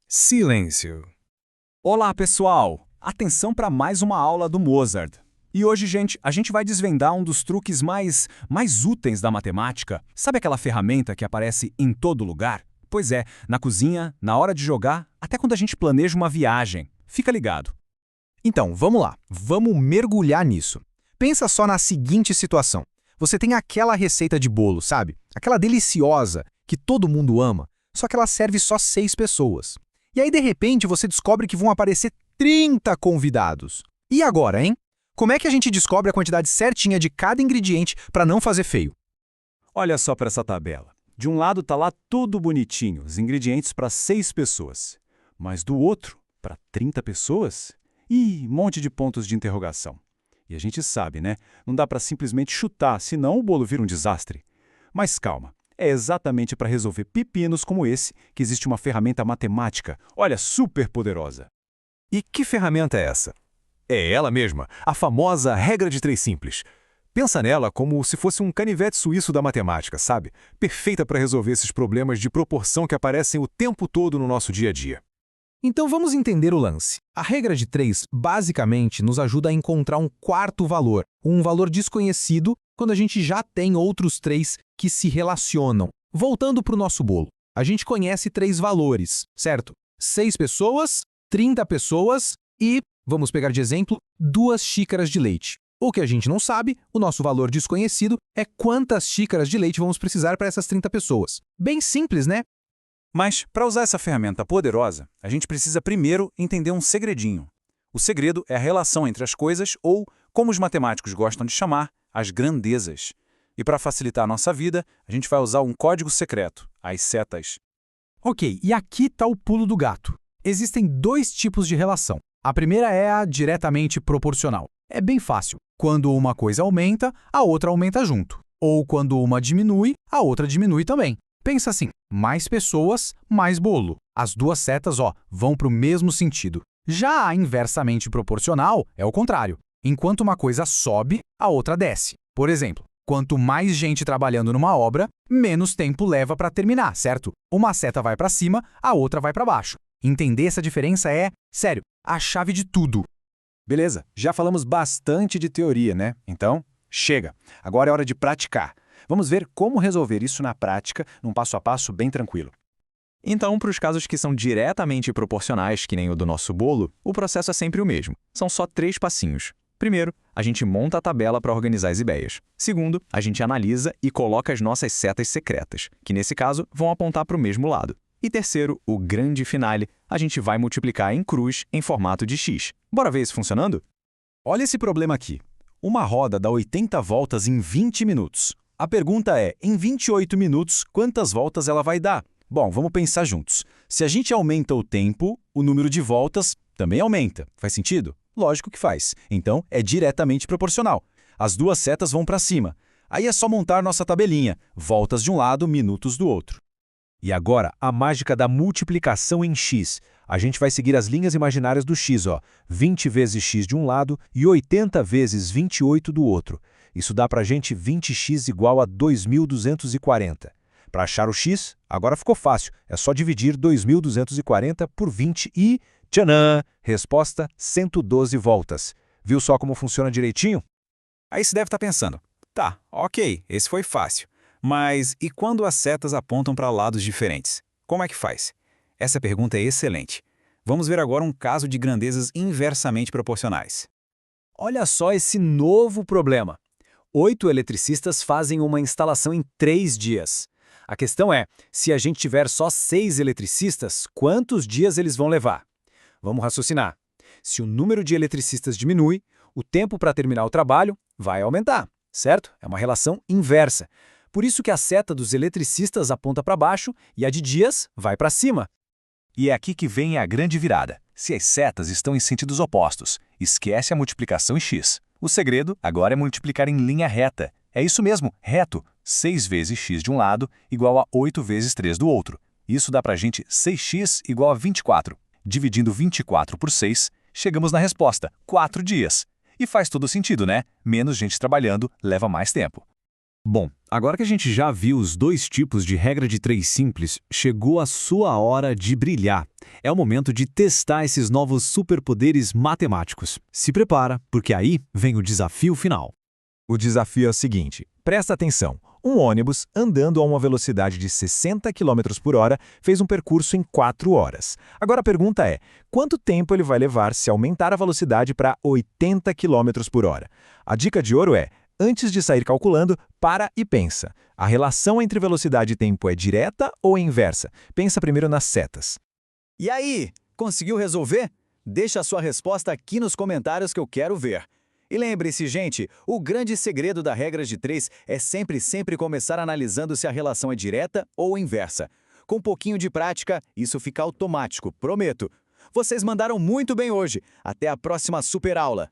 Silêncio. Olá, pessoal! Atenção para mais uma aula do Mozart. E hoje, gente, a gente vai desvendar um dos truques mais úteis da matemática. Sabe aquela ferramenta que aparece em todo lugar? Pois é, na cozinha, na hora de jogar, até quando a gente planeja uma viagem. Fica ligado. Então, vamos lá. Vamos mergulhar nisso. Pensa só na seguinte situação. Você tem aquela receita de bolo, sabe? Aquela deliciosa, que todo mundo ama, só que ela serve só 6 pessoas. E aí, de repente, você descobre que vão aparecer 30 convidados. E agora, hein? Como é que a gente descobre a quantidade certinha de cada ingrediente para não fazer feio? Olha só para essa tabela. De um lado tá lá tudo bonitinho, os ingredientes para 6 pessoas. Mas do outro, para 30 pessoas? Ih, monte de pontos de interrogação. E a gente sabe, né? Não dá para simplesmente chutar, senão o bolo vira um desastre. Mas calma. É exatamente para resolver pepinos como esse que existe uma ferramenta matemática, olha, super poderosa. E que ferramenta é essa? É ela mesma, a famosa regra de 3 simples. Pensa nela como se fosse um canivete suíço da matemática, sabe? Perfeita para resolver esses problemas de proporção que aparecem o tempo todo no nosso dia a dia. Então vamos entender o lance. A regra de 3 basicamente nos ajuda a encontrar um quarto valor, um valor desconhecido, quando a gente já tem outros 3 que se relacionam. Voltando para o nosso bolo, a gente conhece 3 valores, certo? 6 pessoas, 30 pessoas e, vamos pegar de exemplo, 2 xícaras de leite. O que a gente não sabe, o nosso valor desconhecido, é quantas xícaras de leite vamos precisar para essas 30 pessoas. Bem simples, né? Mas, para usar essa ferramenta poderosa, a gente precisa primeiro entender um segredinho. O segredo é a relação entre as coisas ou, como os matemáticos gostam de chamar, as grandezas. E para facilitar a nossa vida, a gente vai usar um código secreto, as setas. Ok, e aqui está o pulo do gato. Existem 2 tipos de relação. A primeira é a diretamente proporcional. É bem fácil. Quando uma coisa aumenta, a outra aumenta junto. Ou quando uma diminui, a outra diminui também. Pensa assim, mais pessoas, mais bolo. As 2 setas, vão para o mesmo sentido. Já a inversamente proporcional é o contrário. Enquanto uma coisa sobe, a outra desce. Por exemplo, quanto mais gente trabalhando numa obra, menos tempo leva para terminar, certo? Uma seta vai para cima, a outra vai para baixo. Entender essa diferença é, sério, a chave de tudo. Beleza, já falamos bastante de teoria, né? Então, chega. Agora é hora de praticar. Vamos ver como resolver isso na prática, num passo a passo bem tranquilo. Então, para os casos que são diretamente proporcionais, que nem o do nosso bolo, o processo é sempre o mesmo. São só 3 passinhos. Primeiro, a gente monta a tabela para organizar as ideias. Segundo, a gente analisa e coloca as nossas setas secretas, que nesse caso vão apontar para o mesmo lado. E terceiro, o grande finale, a gente vai multiplicar em cruz em formato de X. Bora ver isso funcionando? Olha esse problema aqui. Uma roda dá 80 voltas em 20 minutos. A pergunta é, em 28 minutos, quantas voltas ela vai dar? Bom, vamos pensar juntos. Se a gente aumenta o tempo, o número de voltas também aumenta. Faz sentido? Lógico que faz. Então, é diretamente proporcional. As 2 setas vão para cima. Aí é só montar nossa tabelinha. Voltas de um lado, minutos do outro. E agora, a mágica da multiplicação em x. A gente vai seguir as linhas imaginárias do x, 20 vezes x de um lado e 80 vezes 28 do outro. Isso dá para a gente 20x igual a 2.240. Para achar o x, agora ficou fácil. É só dividir 2.240 por 20 e... tchanã! Resposta, 112 voltas. Viu só como funciona direitinho? Aí você deve estar pensando, tá, ok, esse foi fácil. Mas e quando as setas apontam para lados diferentes? Como é que faz? Essa pergunta é excelente. Vamos ver agora um caso de grandezas inversamente proporcionais. Olha só esse novo problema. 8 eletricistas fazem uma instalação em 3 dias. A questão é, se a gente tiver só 6 eletricistas, quantos dias eles vão levar? Vamos raciocinar. Se o número de eletricistas diminui, o tempo para terminar o trabalho vai aumentar, certo? É uma relação inversa. Por isso que a seta dos eletricistas aponta para baixo e a de dias vai para cima. E é aqui que vem a grande virada. Se as setas estão em sentidos opostos, esquece a multiplicação em x. O segredo agora é multiplicar em linha reta. É isso mesmo, reto. 6 vezes x de um lado igual a 8 vezes 3 do outro. Isso dá para a gente 6x igual a 24. Dividindo 24 por 6, chegamos na resposta, 4 dias. E faz todo sentido, né? Menos gente trabalhando leva mais tempo. Bom, agora que a gente já viu os 2 tipos de regra de 3 simples, chegou a sua hora de brilhar. É o momento de testar esses novos superpoderes matemáticos. Se prepara, porque aí vem o desafio final. O desafio é o seguinte, presta atenção. Um ônibus, andando a uma velocidade de 60 km por hora, fez um percurso em 4 horas. Agora a pergunta é, quanto tempo ele vai levar se aumentar a velocidade para 80 km por hora? A dica de ouro é, antes de sair calculando, para e pensa. A relação entre velocidade e tempo é direta ou inversa? Pensa primeiro nas setas. E aí, conseguiu resolver? Deixa a sua resposta aqui nos comentários que eu quero ver. E lembre-se, gente, o grande segredo da regra de 3 é sempre começar analisando se a relação é direta ou inversa. Com um pouquinho de prática, isso fica automático, prometo. Vocês mandaram muito bem hoje. Até a próxima super aula!